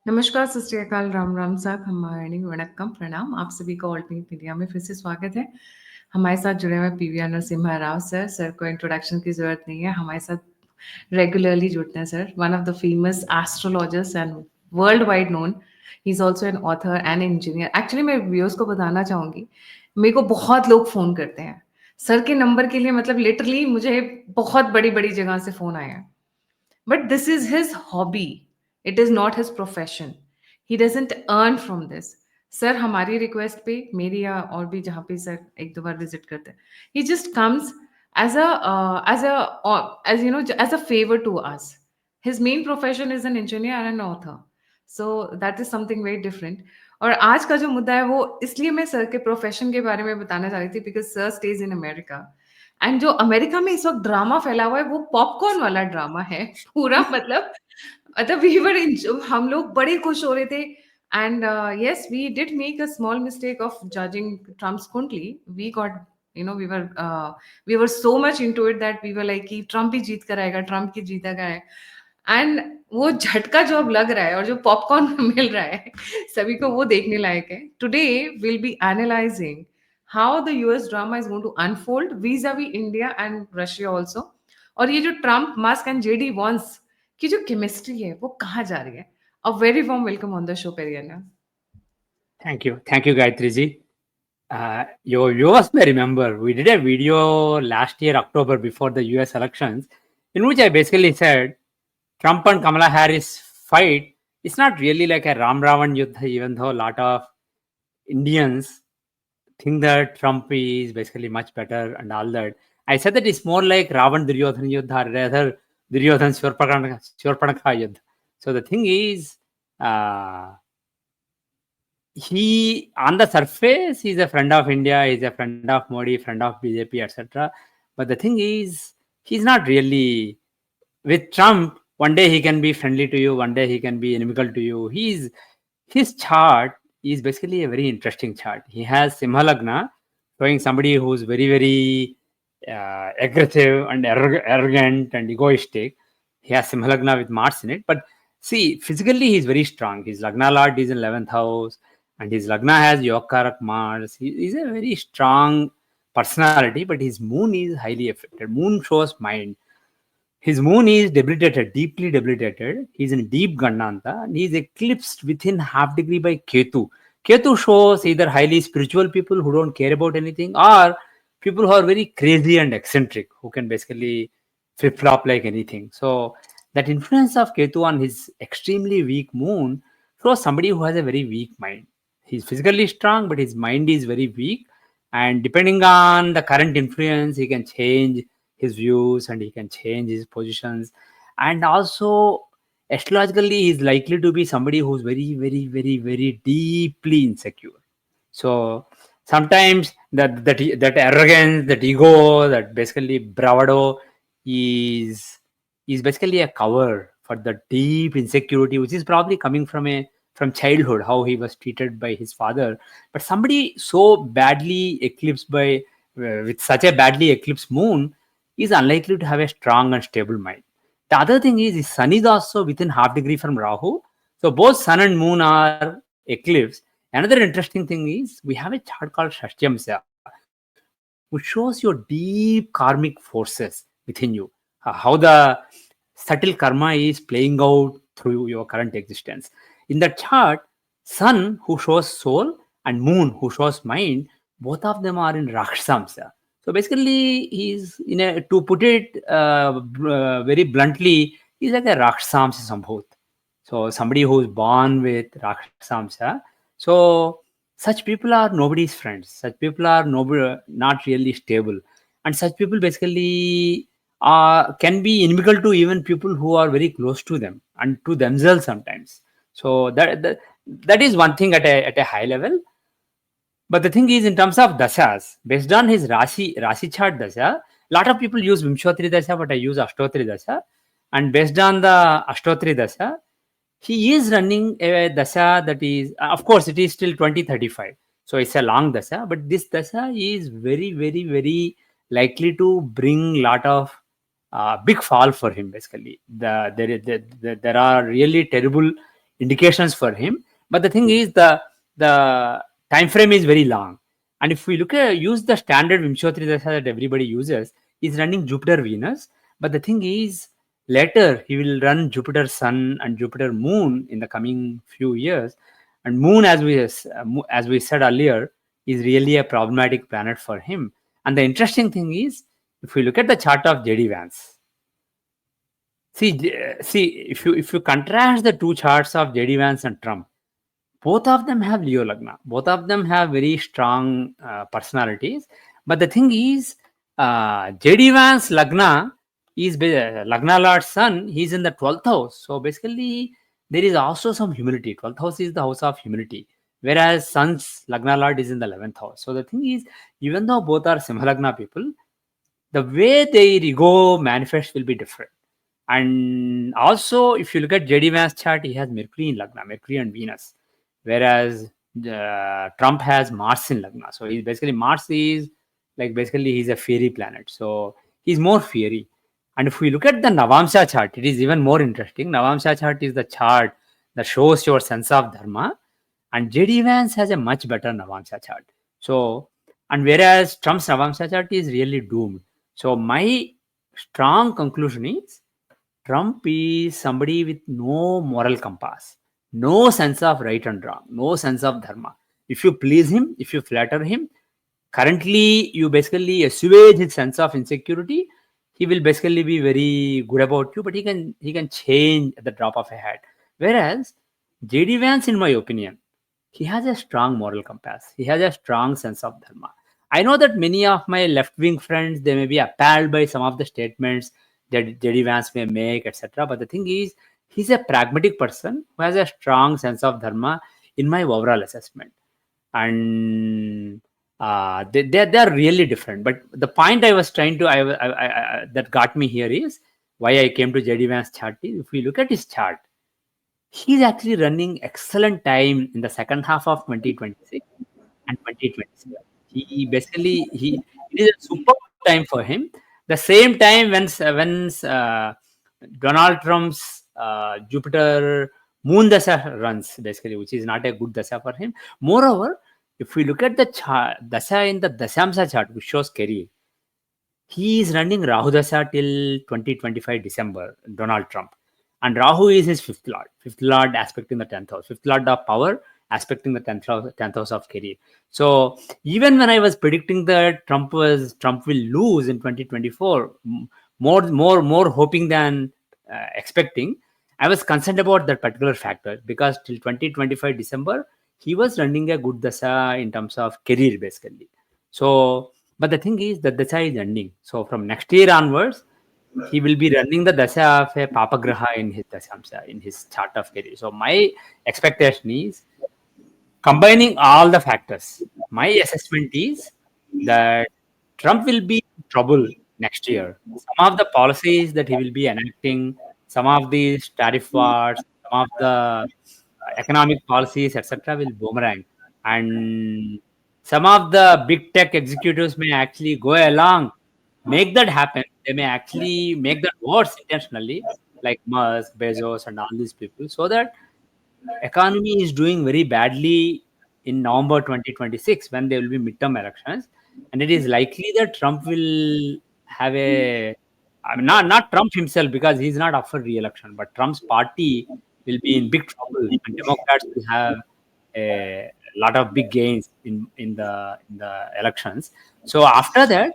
नमस्कार, सत श्री अकाल, राम राम साहब, हमारी वणक्कम, प्रणाम। आप सभी का ऑल्टरनेट मीडिया में फिर से स्वागत है। हमारे साथ जुड़े हुए PVR Narasimha Rao sir. Sir को इंट्रोडक्शन की जरूरत नहीं है, हमारे साथ रेगुलरली जुड़ते हैं sir. One of the famous astrologers and world wide known. He is also an author and engineer. Actually मैं व्यूअर्स को बताना चाहूंगी, मेरे को बहुत लोग फोन करते हैं सर के नंबर के लिए, मतलब लिटरली मुझे बहुत बड़ी बड़ी जगह से फोन आया है। But this is his hobby. It is not his profession. He doesn't earn from this. Sir हमारी रिक्वेस्ट पे, मेरी या और भी जहाँ पे सर एक दो बार विजिट करते हैं, he just comes as as you know, as a favor to us. His main profession is an engineer and an author. So that is something very different. और आज का जो मुद्दा है वो इसलिए मैं सर के प्रोफेशन के बारे में बताना चाह रही थी, because sir stage in America. And जो अमेरिका में इस वक्त ड्रामा फैला हुआ है वो पॉपकॉर्न वाला ड्रामा है पूरा। मतलब वी वर, हम लोग बड़े खुश हो रहे थे। And yes, we did make a small mistake of judging Trump scantly. We got, you know, we were so much into it that we were like कि ट्रम्प ही जीत कर आएगा, ट्रम्प ही जीतेगा है। एंड वो झटका जो अब लग रहा है और जो पॉपकॉर्न मिल रहा है सभी को, वो देखने लायक है। Today will be analysing how the US drama is going to unfold vis-a-vis India and Russia also। और ये जो Trump, Musk and JD Vance की जो केमिस्ट्री है वो कहाँ जा रही है। A very warm welcome on the show Periyana. Thank you, Gayatri ji. Your viewers may remember we did a video last year, October, before the US elections, in which I basically said Trump and Kamala Harris fight is not really like a Ram Ravan Yuddha, even though a lot of Indians think that Trump is basically much better and all that. I said that it's more like Ravan Duryodhan Yuddha, rather Duryodhan Shurpanakha Yuddha. So the thing is, he on the surface he's a friend of India, he's a friend of Modi, friend of BJP, etc. But the thing is, he's not really with Trump. One day he can be friendly to you, one day he can be inimical to you. His chart is basically a very interesting chart. He has Simha Lagna, showing somebody who's very aggressive and arrogant and egoistic. He has Simha Lagna with Mars in it. But see, physically he's very strong. His Lagna Lord is in 11th house, and his Lagna has Yokarak Mars. He's a very strong personality, but his moon is highly affected. Moon shows mind. His moon is debilitated, deeply debilitated. He's in deep Gandanta, and he's eclipsed within half degree by Ketu. Ketu shows either highly spiritual people who don't care about anything, or people who are very crazy and eccentric, who can basically flip-flop like anything. So that influence of Ketu on his extremely weak moon shows somebody who has a very weak mind. He's physically strong, but his mind is very weak. And depending on the current influence, he can change his views and he can change his positions. And also, astrologically, he's likely to be somebody who's very deeply insecure. So sometimes that arrogance, that ego, that basically bravado is basically a cover for the deep insecurity, which is probably coming from childhood, how he was treated by his father. But somebody so badly eclipsed by with such a badly eclipsed moon is unlikely to have a strong and stable mind. The other thing is his sun is also within half degree from Rahu. So both sun and moon are eclipsed. Another interesting thing is we have a chart called Shashtyamsya, which shows your deep karmic forces within you, how the subtle karma is playing out through your current existence. In the chart, sun who shows soul and moon who shows mind, both of them are in Rakshamsya. So basically, he's in a, to put it very bluntly, he's like a Rakshamsya Sambhut. So somebody who's born with Rakshamsya. So such people are nobody's friends. Such people are not really stable. And such people basically can be inimical to even people who are very close to them and to themselves sometimes. So that is one thing at a high level. But the thing is, in terms of dashas, based on his Rashi chart dasha, lot of people use Vimshotri dasha, but I use Ashtotri dasha. And based on the Ashtotri dasha, he is running a dasha that is, of course, it is still 2035. So it's a long dasha, but this dasha is very likely to bring lot of big fall for him. Basically, there are really terrible indications for him. But the thing is, the time frame is very long. And if we use the standard Vimshottari Dasha that everybody uses, he's running Jupiter Venus. But the thing is, later he will run Jupiter Sun and Jupiter Moon in the coming few years. And Moon, as we said earlier, is really a problematic planet for him. And the interesting thing is, if we look at the chart of JD Vance, see, if you contrast the two charts of JD Vance and Trump, both of them have Leo Lagna. Both of them have very strong personalities. But the thing is, JD Vance Lagna is Lagna Lord Sun. He's in the 12th house. So basically, there is also some humility. 12th house is the house of humility, whereas Sun's Lagna Lord is in the 11th house. So the thing is, even though both are Simha Lagna people, the way their ego manifests will be different. And also, if you look at JD Vance's chart, he has Mercury in Lagna, Mercury and Venus, whereas Trump has Mars in Lagna. So he's basically, Mars is like, basically he's a fiery planet. So he's more fiery. And if we look at the Navamsha chart, it is even more interesting. Navamsha chart is the chart that shows your sense of dharma. And JD Vance has a much better Navamsha chart. So, and whereas Trump's Navamsha chart is really doomed. So my strong conclusion is, Trump is somebody with no moral compass, no sense of right and wrong, no sense of dharma. If you please him, if you flatter him, currently you basically assuage his sense of insecurity. He will basically be very good about you, but he can change at the drop of a hat. Whereas JD Vance, in my opinion, he has a strong moral compass. He has a strong sense of dharma. I know that many of my left-wing friends, they may be appalled by some of the statements that JD Vance may make, etc. But the thing is, he's a pragmatic person who has a strong sense of dharma in my overall assessment. And they're really different. But the point I was trying to, that got me here is why I came to JD Vance chart is, if we look at his chart, he's actually running excellent time in the second half of 2026 and 2027. It is a superb time for him. The same time when Donald Trump's Jupiter Moon Dasha runs, basically, which is not a good Dasha for him. Moreover, if we look at the Dasha in the Dasyamsa chart, which shows career, he is running Rahu Dasha till 2025 December, Donald Trump. And Rahu is his fifth lord aspecting the 10th house, fifth lord of power aspecting the 10th house of career. So even when I was predicting that Trump will lose in 2024, more hoping than expecting, I was concerned about that particular factor, because till 2025 December, he was running a good Dasha in terms of career, basically. So, but the thing is that Dasha is ending. So from next year onwards, he will be running the Dasha of a Papagraha in his Dasyamsa, in his chart of career. So my expectation is, combining all the factors, my assessment is that Trump will be in trouble next year. Some of the policies that he will be enacting, some of these tariff wars, some of the economic policies, etc., will boomerang. And some of the big tech executives may actually go along, make that happen. They may actually make that worse intentionally, like Musk, Bezos, and all these people, so that economy is doing very badly in November 2026 when there will be midterm elections, and it is likely that Trump will have I mean, not Trump himself, because he's not up for re-election, but Trump's party will be in big trouble, and Democrats will have a lot of big gains in the elections. So after that,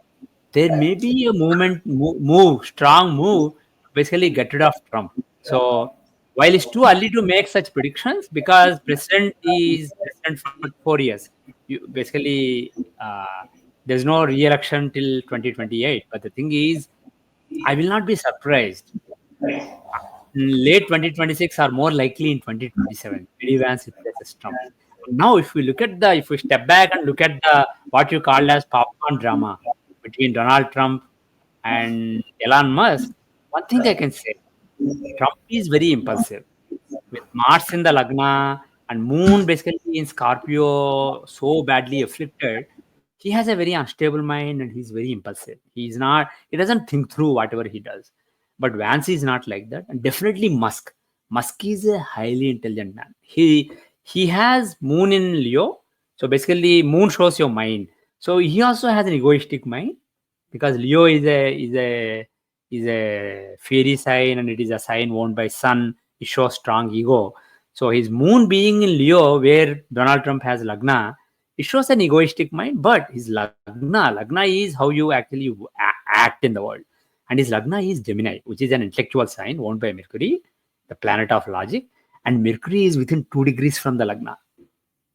there may be a strong move, to basically get rid of Trump. So while it's too early to make such predictions, because president is president for 4 years, you basically there's no re-election till 2028. But the thing is, I will not be surprised. Late 2026 or more likely in 2027, JD Vance replaces Trump. Now, if we step back and look at the what you call as popcorn drama between Donald Trump and Elon Musk, one thing I can say, Trump is very impulsive. With Mars in the Lagna and Moon basically in Scorpio so badly afflicted, he has a very unstable mind and he's very impulsive. He doesn't think through whatever he does. But Vance is not like that. And definitely Musk. Musk is a highly intelligent man. He has moon in Leo, so basically moon shows your mind. So he also has an egoistic mind, because Leo is a fiery sign, and it is a sign owned by Sun. It shows strong ego. So his moon being in Leo, where Donald Trump has Lagna, it shows an egoistic mind. But his Lagna is how you actually act in the world. And his Lagna is Gemini, which is an intellectual sign owned by Mercury, the planet of logic. And Mercury is within 2 degrees from the Lagna.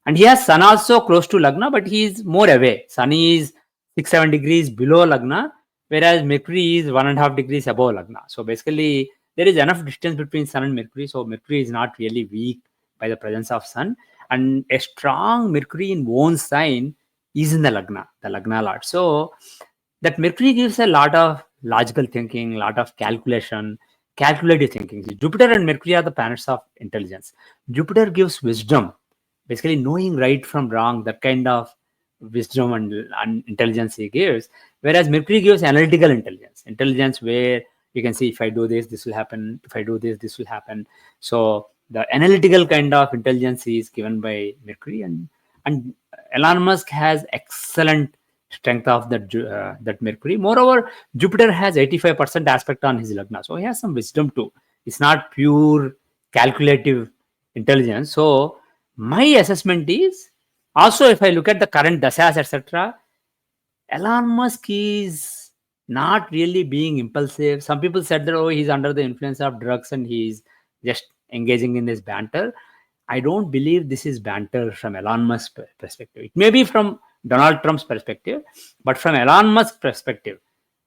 And he has Sun also close to Lagna, but he is more away. Sun is 6-7 degrees below Lagna, whereas Mercury is 1.5 degrees above Lagna. So basically, there is enough distance between Sun and Mercury. So Mercury is not really weak by the presence of Sun. And a strong Mercury in own sign is in the Lagna Lord. So that Mercury gives a lot of logical thinking, lot of calculation, calculative thinking. Jupiter and Mercury are the planets of intelligence. Jupiter gives wisdom, basically knowing right from wrong, that kind of wisdom and intelligence he gives. Whereas Mercury gives analytical intelligence where you can see, if I do this, this will happen. If I do this, this will happen. So the analytical kind of intelligence is given by Mercury, and Elon Musk has excellent strength of that Mercury. Moreover, Jupiter has 85% aspect on his Lagna, so he has some wisdom too. It's not pure calculative intelligence. So my assessment is, also if I look at the current dasas, etc., Elon Musk is not really being impulsive. Some people said that, oh, he's under the influence of drugs and he's just engaging in this banter. I don't believe this is banter from Elon Musk's perspective. It may be from Donald Trump's perspective, but from Elon Musk's perspective,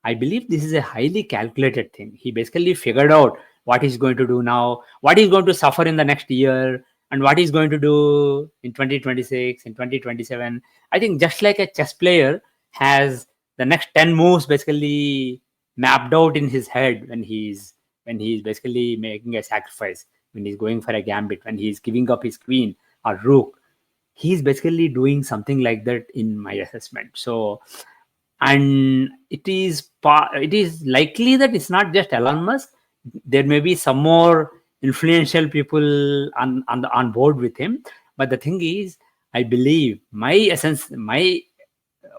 I believe this is a highly calculated thing. He basically figured out what he's going to do now, what he's going to suffer in the next year, and what he's going to do in 2026, in 2027. I think just like a chess player has the next 10 moves basically mapped out in his head when he's basically making a sacrifice, when he's going for a gambit, when he's giving up his queen or rook. He's basically doing something like that in my assessment. So, and it is likely that it's not just Elon Musk. There may be some more influential people on board with him. But the thing is, I believe my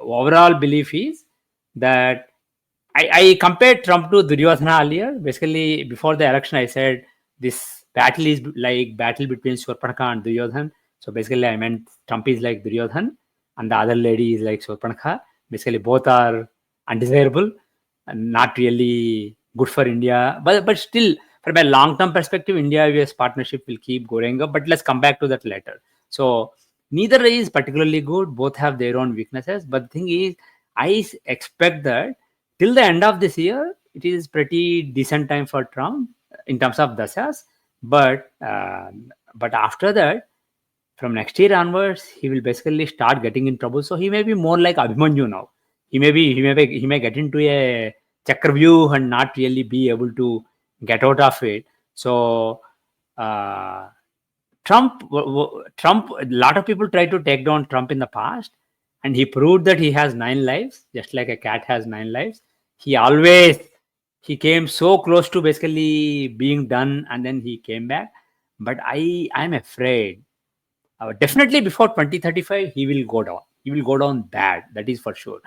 overall belief is that I compared Trump to Duryodhana earlier. Basically, before the election, I said this battle is like battle between Shurpanakha and Duryodhan. So basically, I meant Trump is like Duryodhan, and the other lady is like Shurpanakha. Basically, both are undesirable and not really good for India. But still, from a long-term perspective, India-US partnership will keep going up. But let's come back to that later. So neither is particularly good. Both have their own weaknesses. But the thing is, I expect that till the end of this year, it is pretty decent time for Trump in terms of dasas. But after that, from next year onwards, he will basically start getting in trouble. So he may be more like Abhimanyu now. He may get into a Chakravyuh and not really be able to get out of it. So uh, Trump, a lot of people tried to take down Trump in the past, and he proved that he has 9 lives, just like a cat has 9 lives. He came so close to basically being done, and then he came back. But I'm afraid, definitely before 2035, he will go down. He will go down bad, that is for sure.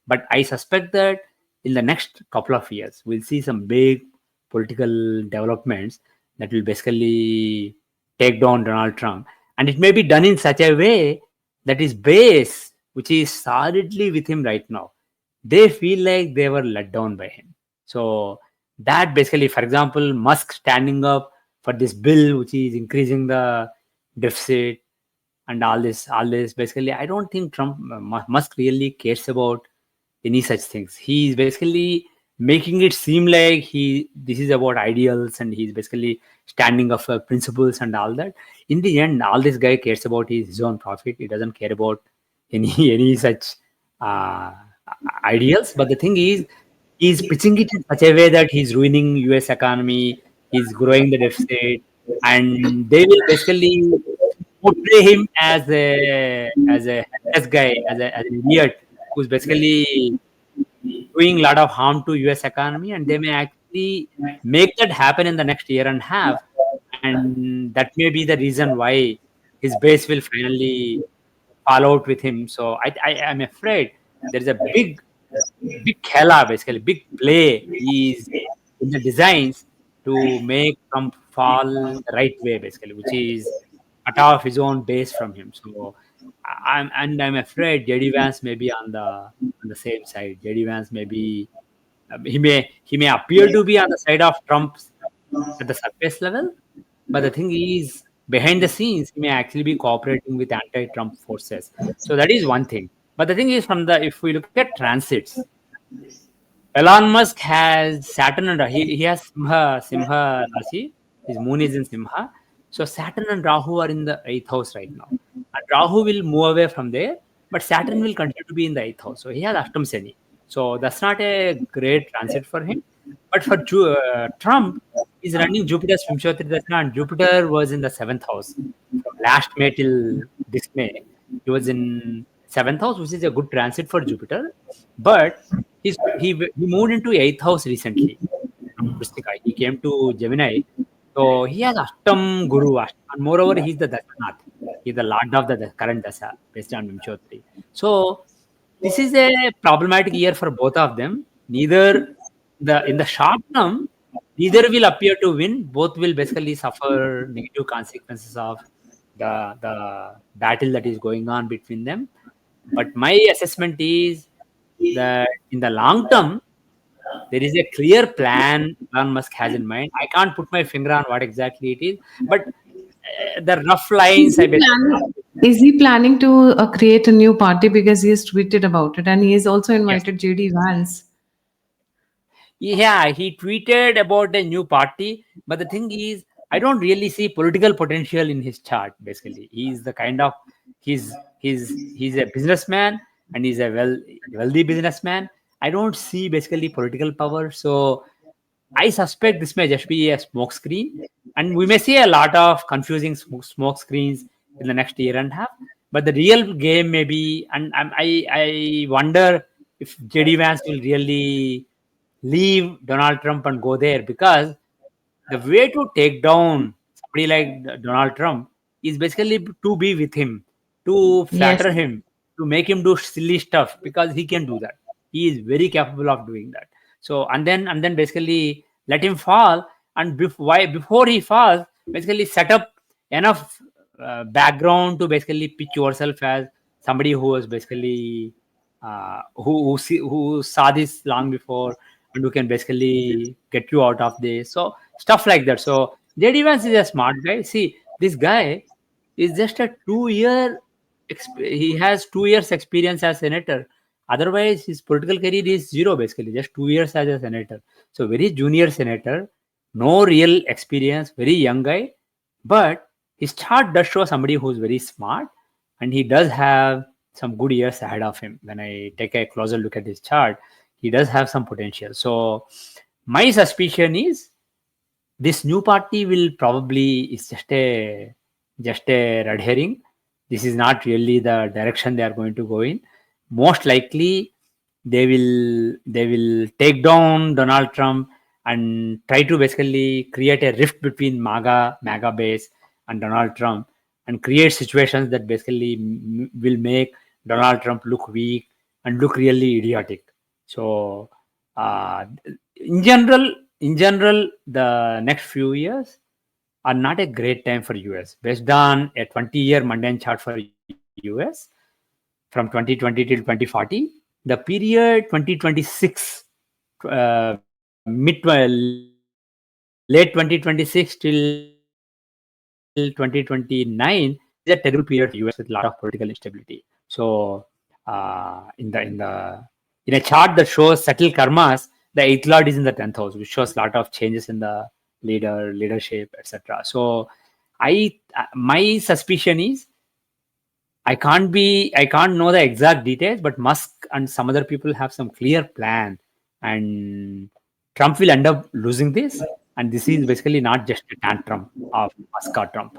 But I suspect that in the next couple of years, we'll see some big political developments that will basically take down Donald Trump. And it may be done in such a way that his base, which is solidly with him right now, they feel like they were let down by him. So that basically, for example, Musk standing up for this bill, which is increasing the deficit and all this basically, I don't think Musk really cares about any such things. He's basically making it seem like this is about ideals, and he's basically standing up for principles and all that. In the end, all this guy cares about is his own profit. He doesn't care about any any such uh, ideals. But the thing is, he's pitching it in such a way that he's ruining US economy, he's growing the deficit, and they will basically portray him as a helpless guy, as an idiot who's basically doing a lot of harm to US economy, and they may actually make that happen in the next year and a half. and that may be the reason why his base will finally fall out with him. So I am afraid there is a big khela, basically big play is in the designs to make Trump fall the right way, basically, which is cut off his own base from him. So I'm afraid JD Vance may be on the same side. JD Vance may be he may appear to be on the side of Trump at the surface level, but the thing is, behind the scenes, he may actually be cooperating with anti-Trump forces. So that is one thing. But the thing is, if we look at transits, Elon Musk has Saturn and he has Simha Rashi. His moon is in Simha. So Saturn and Rahu are in the eighth house right now. And Rahu will move away from there, but Saturn will continue to be in the eighth house. So he has Ashtam Seni. So that's not a great transit for him. But for Trump, he's running Jupiter's Vimshottari Dasana, and Jupiter was in the seventh house from last May till this May. He was in seventh house, which is a good transit for Jupiter. But he moved into eighth house recently from Vrishtika. He came to Gemini. So he has Ashtam Guru, and moreover, he's the Dasanath. He's the Lord of the current Dasa based on Vimshottari. So this is a problematic year for both of them. Neither in the short term, neither will appear to win. Both will basically suffer negative consequences of the battle that is going on between them. But my assessment is that in the long term, there is a clear plan Elon Musk has in mind. I can't put my finger on what exactly it is, but the rough lines, I bet. Is he planning to create a new party, because he has tweeted about it, and he has also Yes. invited JD Vance? Yeah, he tweeted about a new party, but the thing is, I don't really see political potential in his chart. Basically, he's the kind of he's a businessman, and he's a wealthy businessman. I don't see basically political power. So I suspect this may just be a smoke screen, and we may see a lot of confusing smoke screens in the next year and a half. But the real game may be, and I wonder if JD Vance will really leave Donald Trump and go there, because the way to take down somebody like Donald Trump is basically to be with him, to Yes. flatter him, to make him do silly stuff, because he can do that. He is very capable of doing that. So and then basically let him fall, and before he falls, basically set up enough background to basically pitch yourself as somebody who was basically who saw this long before, and who can basically get you out of this. So stuff like that. So JD Vance is a smart guy. See, this guy is just a 2 year. He has 2 years experience as senator. Otherwise, his political career is zero. Basically, just 2 years as a senator. So very junior senator, no real experience, very young guy. But his chart does show somebody who's very smart, and he does have some good years ahead of him. When I take a closer look at his chart, he does have some potential. So my suspicion is this new party will probably is just a red herring. This is not really the direction they are going to go in. Most likely, they will take down Donald Trump and try to basically create a rift between MAGA base and Donald Trump, and create situations that basically will make Donald Trump look weak and look really idiotic. So, uh, in general, the next few years are not a great time for US. Based on a 20-year mundane chart for US from 2020 till 2040, the period 2026, late 2026 till 2029 is a terrible period for US with a lot of political instability. So, in a chart that shows subtle karmas, the eighth lord is in the 10th house, which shows a lot of changes in the leadership, etc. So, my suspicion is I can't know the exact details, but Musk and some other people have some clear plan, and Trump will end up losing this. And this is basically not just a tantrum of Musk or Trump.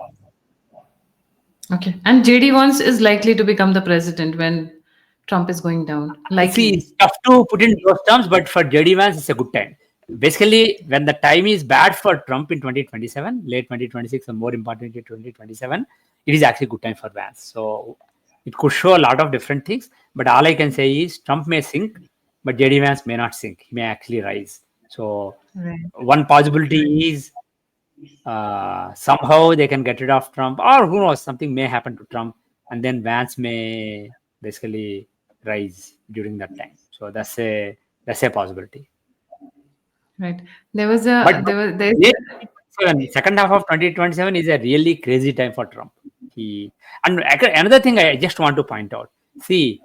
Okay. And JD Vance is likely to become the president when Trump is going down. See, Likely. it's tough to put in those terms, but for JD Vance, it's a good time. basically, when the time is bad for Trump in 2027, late 2026, and more importantly 2027, it is actually good time for Vance. So it could show a lot of different things. But all I can say is Trump may sink, but JD Vance may not sink. He may actually rise. So Right. one possibility is somehow they can get rid of Trump, or who knows, something may happen to Trump, and then Vance may basically rise during that time. So that's a possibility. Right. There was a But there was there's late 2027, second half of 2027 is a really crazy time for Trump. He and another thing I just want to point out. See,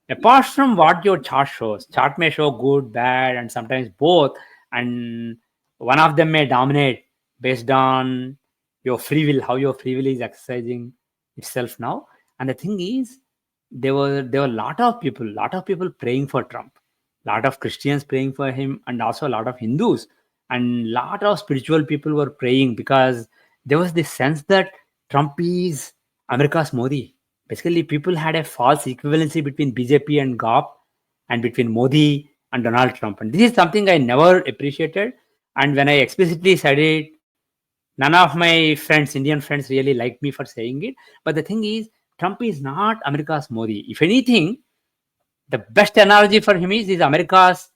apart from what your chart may show good, bad, and sometimes both, and one of them may dominate based on your free will, how your free will is exercising itself now. And the thing is, there were lot of people praying for Trump, lot of Christians praying for him, and also a lot of Hindus and lot of spiritual people were praying because there was this sense that Trump is America's Modi. Basically, people had a false equivalency between BJP and GOP and between Modi and Donald Trump. And this is something I never appreciated. And when I explicitly said it, none of my friends, Indian friends, really liked me for saying it. But the thing is, Trump is not America's Modi. If anything, the best analogy for him is America's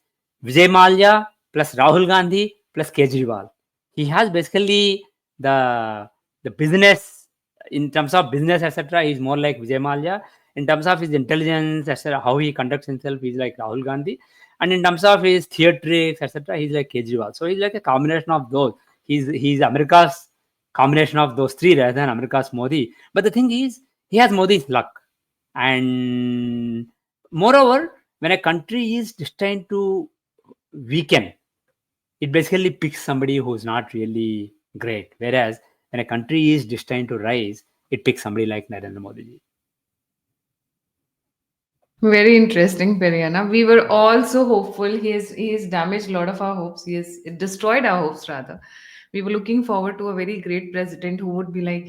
Vijay Mallya plus Rahul Gandhi plus Kejriwal. He has basically the business, in terms of business, etc. He's more like Vijay Mallya. In terms of his intelligence, etc., how he conducts himself, he's like Rahul Gandhi. And in terms of his theatrics, etc., he's like Kejriwal. So he's like a combination of those. He's America's combination of those three rather than America's Modi. But the thing is, he has Modi's luck. And moreover, when a country is destined to weaken, it basically picks somebody who's not really great. Whereas when a country is destined to rise, it picks somebody like Narendra Modi ji. very interesting, Periana. We were all so hopeful. He has damaged a lot of our hopes. He has destroyed our hopes rather. We were looking forward to a very great president who would be like,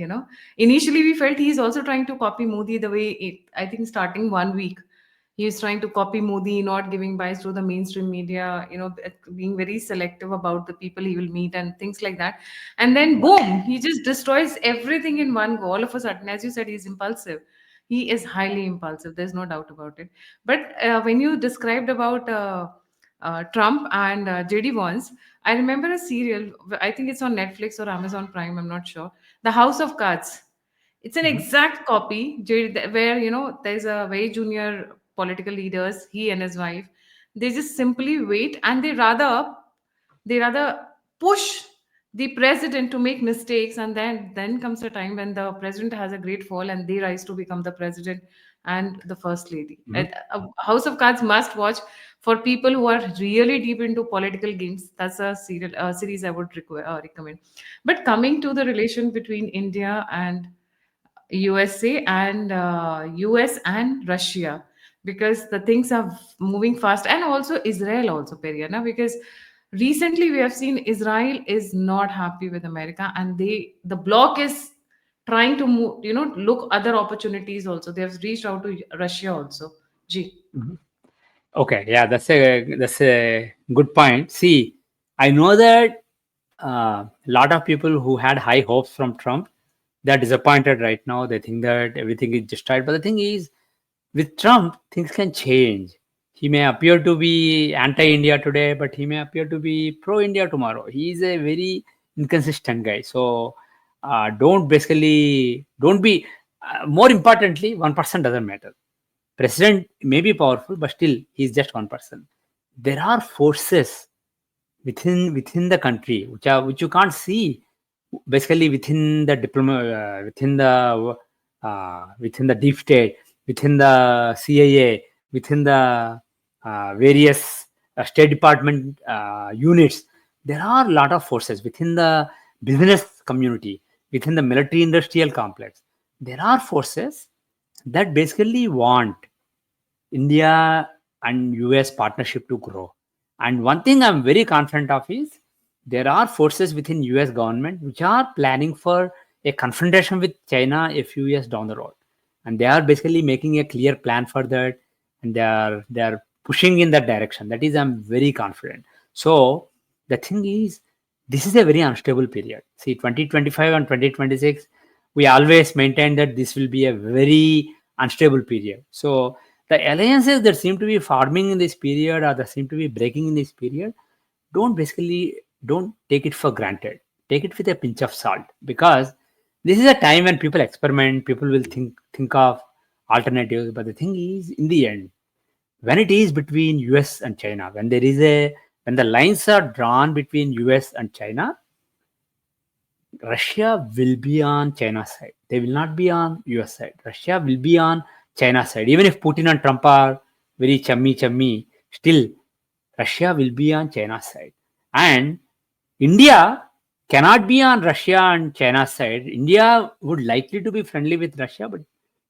initially we felt he's also trying to copy Modi the way I think starting 1 week. He was trying to copy Modi, not giving bias to the mainstream media, being very selective about the people he will meet and things like that. And then boom, he just destroys everything in one go. All of a sudden, as you said, he's impulsive. He is highly impulsive. There's no doubt about it. But when you described about Trump and JD Vance, I remember a serial. I think it's on Netflix or Amazon Prime. I'm not sure. The House of Cards. It's an Mhm. exact copy where there's a very junior political leaders, he and his wife. They just simply wait and they rather push the president to make mistakes, and then comes a time when the president has a great fall and they rise to become the president and the first lady. Mhm. House of Cards must watch for people who are really deep into political games. That's a series I would recommend. But coming to the relation between India and USA and US and Russia, because the things are moving fast, and also Israel also, Periana, because recently we have seen Israel is not happy with America, and the bloc is trying to move, look other opportunities also. They have reached out to Russia also. G. Mhm. Okay, yeah, that's a good point. See, I know that a lot of people who had high hopes from Trump, they're disappointed right now. They think that everything is just right. But the thing is, with Trump, things can change. He may appear to be anti-India today, but he may appear to be pro-India tomorrow. He is a very inconsistent guy. So don't be. More importantly, one person doesn't matter. President may be powerful, but still he's just one person. There are forces within the country which you can't see, basically within the within the deep state, within the CIA, within the various state department units. There are a lot of forces within the business community, within the military industrial complex. There are forces that basically want India and US partnership to grow. And one thing I'm very confident of is there are forces within US government which are planning for a confrontation with China a few years down the road. And they are basically making a clear plan for that, and they are pushing in that direction. That is, I'm very confident. So the thing is, this is a very unstable period. See, 2025 and 2026, we always maintain that this will be a very unstable period. So the alliances that seem to be forming in this period or that seem to be breaking in this period, don't take it for granted. Take it with a pinch of salt, because this is a time when people experiment, people will think of alternatives. But the thing is, in the end, when it is between US and China, when the lines are drawn between US and China, Russia will be on China's side. They will not be on US side. Russia will be on China's side. Even if Putin and Trump are very chummy, still Russia will be on China's side. And India cannot be on Russia and China's side. India would likely to be friendly with Russia, but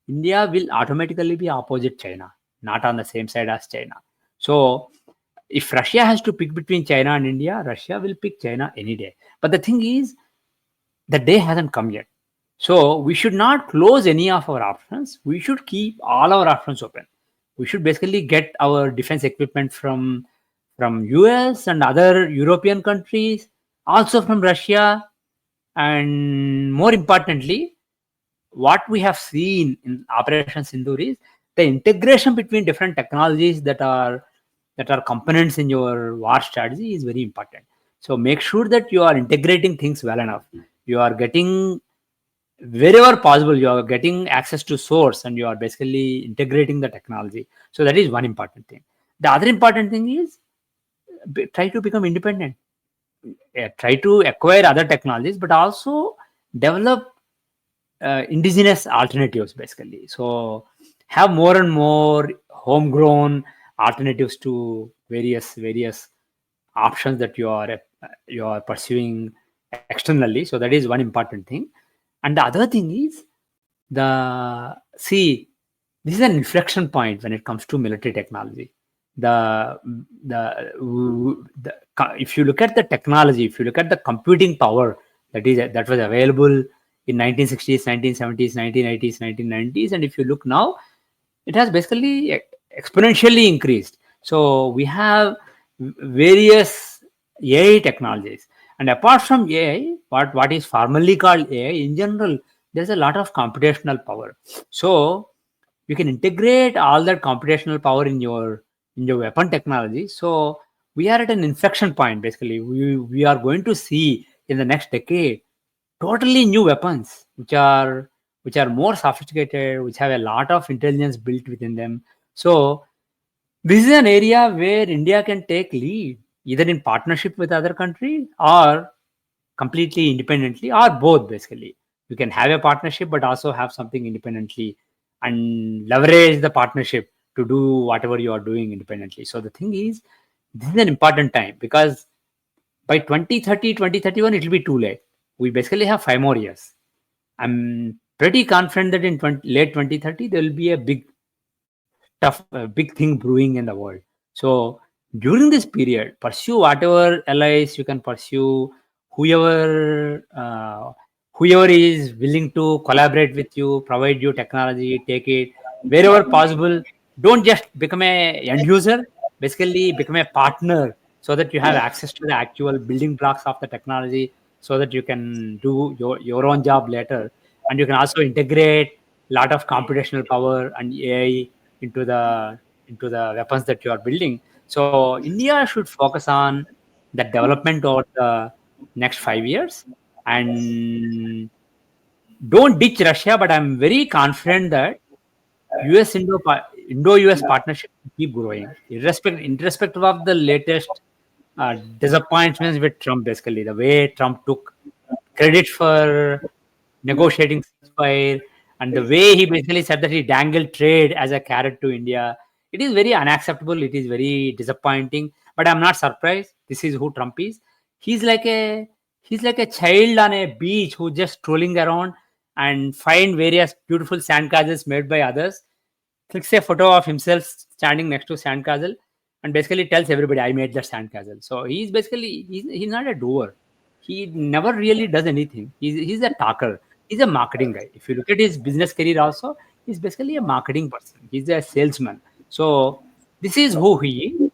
India will automatically be opposite China, not on the same side as China. So if Russia has to pick between China and India, Russia will pick China any day. But the thing is, the day hasn't come yet. So we should not close any of our options. We should keep all our options open. We should basically get our defense equipment from US and other European countries, also from Russia, and more importantly, what we have seen in Operation Sindoor is the integration between different technologies that are components in your war strategy is very important. So make sure that you are integrating things well enough. You are getting, wherever possible, you are getting access to source, and you are basically integrating the technology. So that is one important thing. The other important thing is try to become independent. Try to acquire other technologies, but also develop indigenous alternatives, basically. So have more and more homegrown alternatives to various options that you are pursuing externally. So that is one important thing. And the other thing is, this is an inflection point when it comes to military technology. If you look at the technology, if you look at the computing power that was available in 1960s, 1970s, 1980s, 1990s, and if you look now, it has basically exponentially increased. So we have various AI technologies, and apart from AI, what is formally called AI, in general, there's a lot of computational power. So you can integrate all that computational power in your weapon technology. So we are at an inflection point. Basically, we are going to see in the next decade totally new weapons, which are more sophisticated, which have a lot of intelligence built within them. So this is an area where India can take lead, either in partnership with other countries or completely independently, or both. Basically, you can have a partnership but also have something independently, and leverage the partnership to do whatever you are doing independently. So the thing is, this is an important time, because by 2030, 2031, it will be too late. We basically have 5 more years. I'm pretty confident that in late 2030, there will be a big thing brewing in the world. So during this period, pursue whatever allies you can pursue, whoever is willing to collaborate with you, provide you technology, take it wherever possible. Don't just become a end user, basically become a partner, so that you have access to the actual building blocks of the technology, so that you can do your own job later. And you can also integrate a lot of computational power and AI into the weapons that you are building. So India should focus on the development over the next 5 years, and don't ditch Russia. But I'm very confident that US Indo US partnership will keep growing, irrespective of the latest disappointments with Trump. Basically, the way Trump took credit for negotiating ceasefire, and the way he basically said that he dangled trade as a carrot to India, it is very unacceptable. It is very disappointing. But I'm not surprised. This is who Trump is. He's like a child on a beach who just strolling around and find various beautiful sandcastles made by others, clicks a photo of himself standing next to sandcastle, and basically tells everybody, I made that sandcastle. So he's basically he's not a doer. He never really does anything. He's a talker. He's a marketing guy. If you look at his business career also, he's basically a marketing person. He's a salesman. So this is who he is.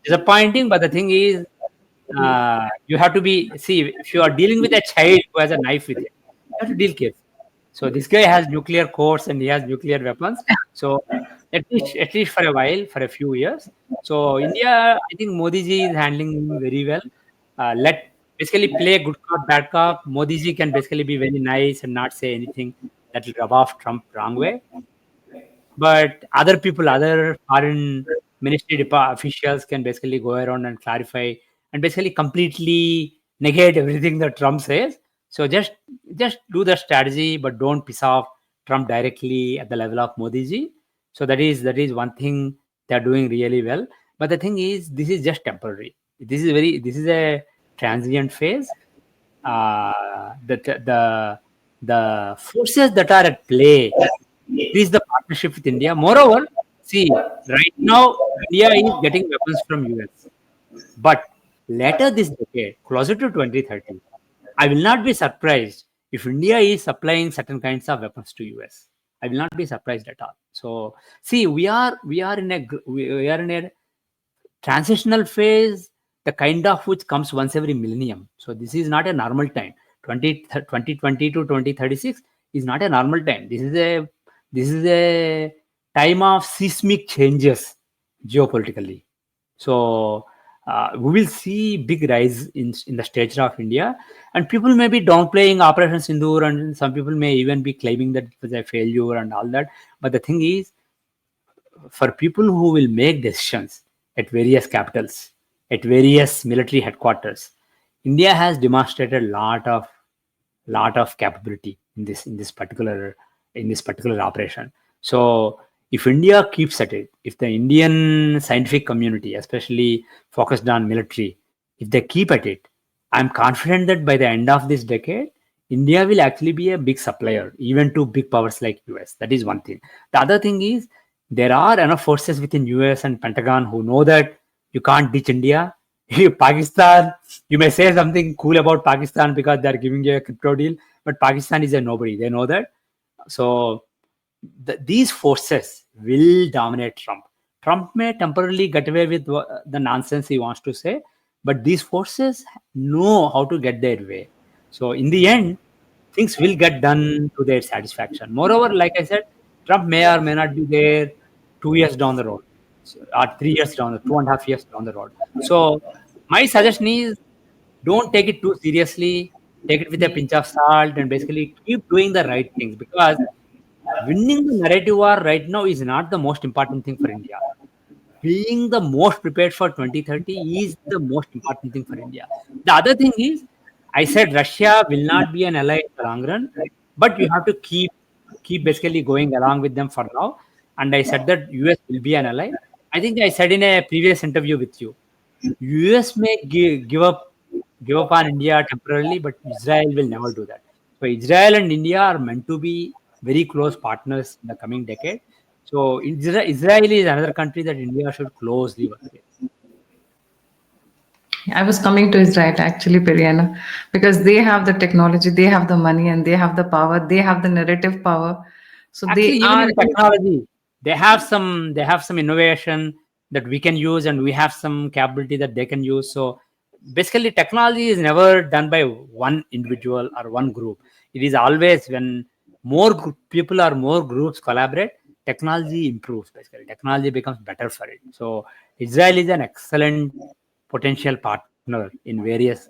Disappointing, but the thing is, you have to be, see, if you are dealing with a child who has a knife with him, you have to deal carefully. So this guy has nuclear codes and he has nuclear weapons. So at least for a while, for a few years. So India, I think Modi ji is handling very well. Let basically play good cop, bad cop. Modi ji can basically be very nice and not say anything that will rub off Trump wrong way. But other people, other foreign officials can basically go around and clarify and basically completely negate everything that Trump says. So just do the strategy, but don't piss off Trump directly at the level of Modi ji. So that is one thing they're doing really well. But the thing is, this is just temporary. This is a transient phase. The forces that are at play increase the partnership with India. Moreover, see, right now India is getting weapons from US, but later this decade, closer to 2030, I will not be surprised if India is supplying certain kinds of weapons to US. I will not be surprised at all. So, see, we are in a transitional phase, the kind of which comes once every millennium. So this is not a normal time. 2020 to 2036 is not a normal time. This is a time of seismic changes geopolitically. So we will see big rise in the stature of India, and people may be downplaying Operation Sindoor, and some people may even be claiming that it was a failure and all that. But the thing is, for people who will make decisions at various capitals, at various military headquarters, India has demonstrated lot of capability in this particular operation. So if India keeps at it, if the Indian scientific community, especially focused on military, if they keep at it, I'm confident that by the end of this decade, India will actually be a big supplier, even to big powers like US. That is one thing. The other thing is there are enough forces within US and Pentagon who know that you can't ditch India. Pakistan, you may say something cool about Pakistan because they're giving you a crypto deal, but Pakistan is a nobody. They know that. So these forces will dominate Trump. Trump may temporarily get away with the nonsense he wants to say, but these forces know how to get their way. So in the end, things will get done to their satisfaction. Moreover, like I said, Trump may or may not be there 2 years down the road, or 3 years down the 2.5 years down the road. So my suggestion is don't take it too seriously. Take it with a pinch of salt and basically keep doing the right things, because winning the narrative war right now is not the most important thing for India. Being the most prepared for 2030 is the most important thing for India. The other thing is, I said Russia will not be an ally in the long run, but you have to keep basically going along with them for now. And I said that US will be an ally. I think I said in a previous interview with you, US may give up on India temporarily, but Israel will never do that. So Israel and India are meant to be very close partners in the coming decade. So Israel is another country that India should closely work with. I was coming to Israel actually, Periana, because they have the technology, they have the money, and they have the power, they have the narrative power. So Actually, they even are. in technology, they have some innovation that we can use, and we have some capability that they can use. So basically, technology is never done by one individual or one group. It is always when people or more groups collaborate, technology improves. Basically, technology becomes better for it. So Israel is an excellent potential partner in various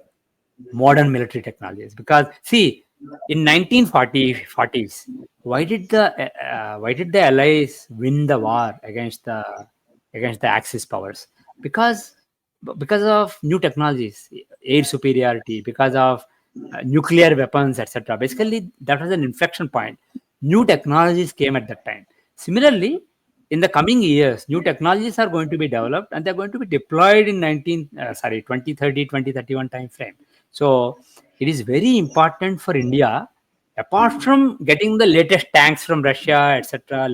modern military technologies, because see, in 1940s, why did the allies win the war against the axis powers? Because because of new technologies, air superiority, because of nuclear weapons, etc. Basically, that was an inflection point. New technologies came at that time. Similarly, in the coming years, new technologies are going to be developed, and they're going to be deployed in 2030, 2031 time frame. So it is very important for India, apart from getting the latest tanks from Russia, etc.,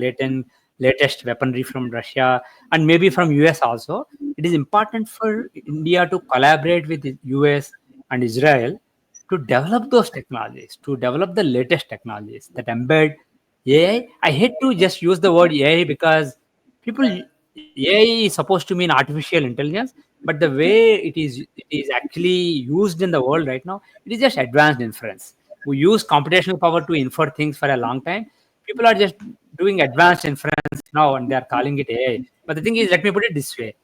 latest weaponry from Russia, and maybe from US also. It is important for India to collaborate with the US and Israel to develop those technologies, to develop the latest technologies that embed AI. I hate to just use the word AI because people AI is supposed to mean artificial intelligence, but the way it is actually used in the world right now, it is just advanced inference. We use computational power to infer things for a long time. People are just doing advanced inference now, and they are calling it AI. But the thing is, let me put it this way: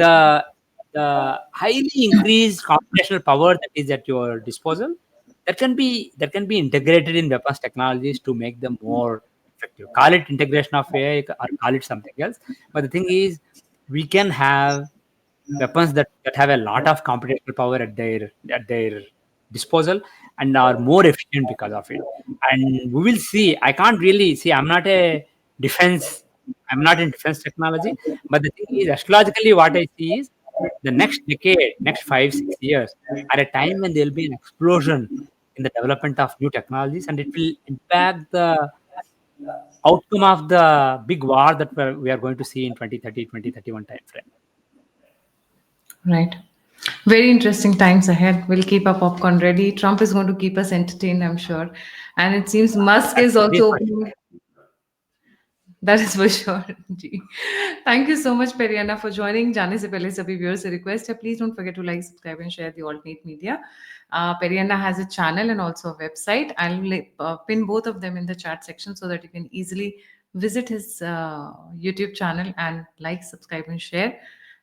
the the highly increased computational power that is at your disposal, that can be integrated in weapons technologies to make them more effective. Call it integration of AI or call it something else. But the thing is, we can have weapons that have a lot of computational power at their disposal and are more efficient because of it. And we will see. I can't really see. Defense. I'm not in defense technology. But the thing is, astrologically, what I see is the next decade, next 5 6 years, are a time when there will be an explosion in the development of new technologies, and it will impact the outcome of the big war that we are going to see in 2030, 2031 time frame. Right. Very interesting times ahead. We'll keep our popcorn ready. Trump is going to keep us entertained, I'm sure. And it seems Musk is That is also for opening. That is for sure. जी. Thank you so much, Periana, for joining. जाने से पहले सभी viewers से request है, please don't forget to like, subscribe, and share the alternate media. Periana has a channel and also a website. I'll pin both of them in the chat section so that you can easily visit his YouTube channel and like, subscribe, and share.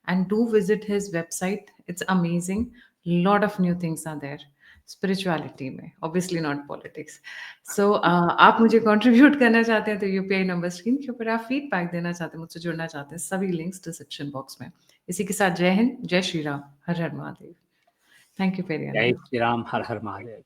And do visit his website. It's amazing. Lot of new things are there. Spirituality में, obviously not politics. सो आप मुझे contribute करना चाहते हैं तो UPI number screen के ऊपर, आप फीडबैक देना चाहते हैं, मुझसे जुड़ना चाहते हैं, सभी लिंक्स डिस्क्रिप्शन बॉक्स में. इसी के साथ Jai Hind, Jai Shri Ram, Har Har Mahadev. Thank you Periyana. Jai Shri Ram, Har Har Mahadev.